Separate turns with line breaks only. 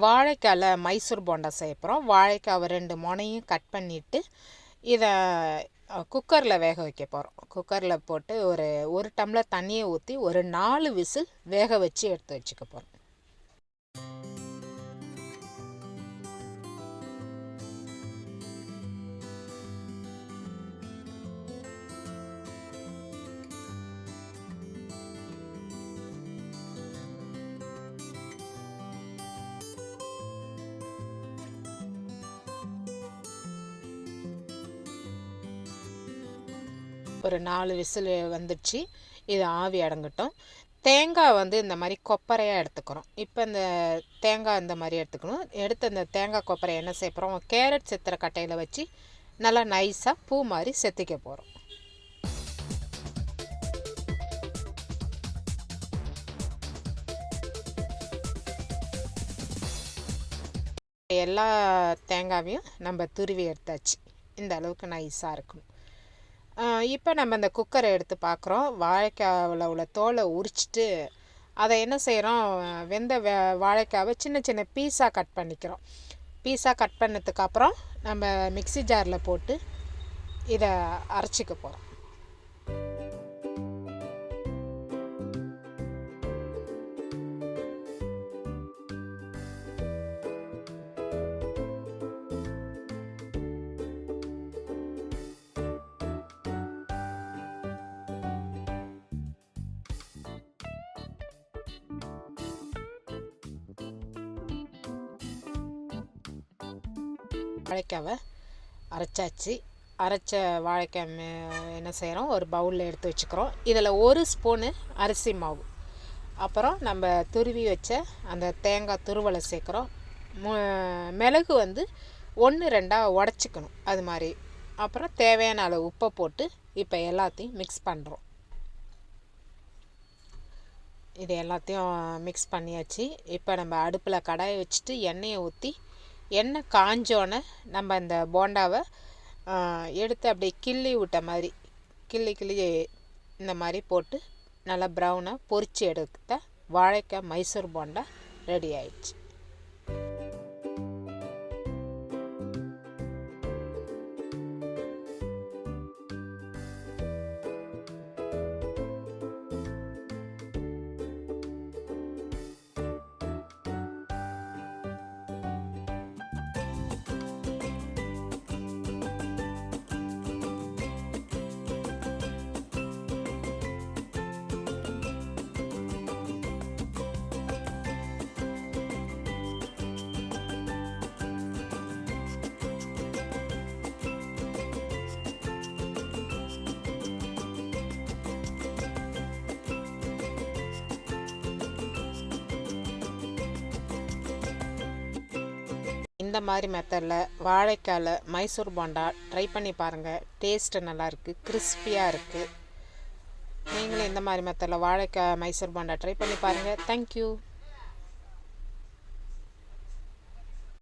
வாழைக்காயில் மைசூர் போண்டா செய்ய போகிறோம். வாழைக்காவை 2 முனையும் கட் பண்ணிவிட்டு இதை குக்கரில் வேக வைக்க போகிறோம். குக்கரில் போட்டு ஒரு டம்ளர் தண்ணியை ஊற்றி ஒரு 4 விசில் வேக வச்சு எடுத்து வச்சுக்க போகிறோம். ஒரு 4 விசில் வந்துடுச்சு. இது ஆவி அடங்கட்டும். தேங்காய் இந்த மாதிரி கொப்பரையாக எடுத்துக்கிறோம். இப்போ இந்த தேங்காய் இந்த மாதிரி எடுத்துக்கணும். எடுத்து அந்த தேங்காய் கொப்பரை என்ன செய்ய போகிறோம், கேரட் செத்துற கட்டையில் வச்சு நல்லா நைஸாக பூ மாதிரி செத்திக்க போகிறோம். எல்லா தேங்காவையும் நம்ம துருவி எடுத்தாச்சு. இந்த அளவுக்கு நைஸாக இருக்கணும். இப்போ நம்ம இந்த குக்கரை எடுத்து பார்க்குறோம். வாழைக்காவில் உள்ள தோலை உரிச்சிட்டு அதை என்ன செய்கிறோம், வெந்த வாழைக்காவை சின்ன சின்ன பீஸாக கட் பண்ணிக்கிறோம். பீஸாக கட் பண்ணதுக்கப்புறம் நம்ம மிக்ஸி ஜாரில் போட்டு இதை அரைச்சிக்க போகிறோம். வாழைக்காவை அரைச்சாச்சு. அரைச்ச வாழைக்காய் என்ன செய்கிறோம், ஒரு பவுலில் எடுத்து வச்சுக்கிறோம். இதில் 1 ஸ்பூனு அரிசி மாவு, அப்புறம் நம்ம துருவி வச்ச அந்த தேங்காய் துருவலை சேர்க்குறோம். மிளகு 1 2 உடச்சிக்கணும் அது மாதிரி. அப்புறம் தேவையான அளவு உப்பை போட்டு இப்போ எல்லாத்தையும் மிக்ஸ் பண்ணுறோம். இது எல்லாத்தையும் மிக்ஸ் பண்ணியாச்சு. இப்போ நம்ம அடுப்பில் கடாயை வச்சுட்டு எண்ணெயை ஊற்றி எண்ணெய் காஞ்சோன்னே நம்ம இந்த போண்டாவை எடுத்து அப்படியே கிள்ளி விட்ட மாதிரி கிள்ளி இந்த மாதிரி போட்டு நல்லா ப்ரௌனாக பொரித்து எடுத்த வாழைக்காய் மைசூர் போண்டா ரெடி ஆயிடுச்சு. இந்த மாதிரி மெத்தடில் வாழைக்காயில் மைசூர் போண்டா ட்ரை பண்ணி பாருங்கள். டேஸ்ட்டு நல்லாயிருக்கு, கிறிஸ்பியாக இருக்குது. நீங்களும் இந்த மாதிரி மெத்தடில் வாழைக்காய் மைசூர் போண்டா ட்ரை பண்ணி பாருங்கள். தேங்க்யூ.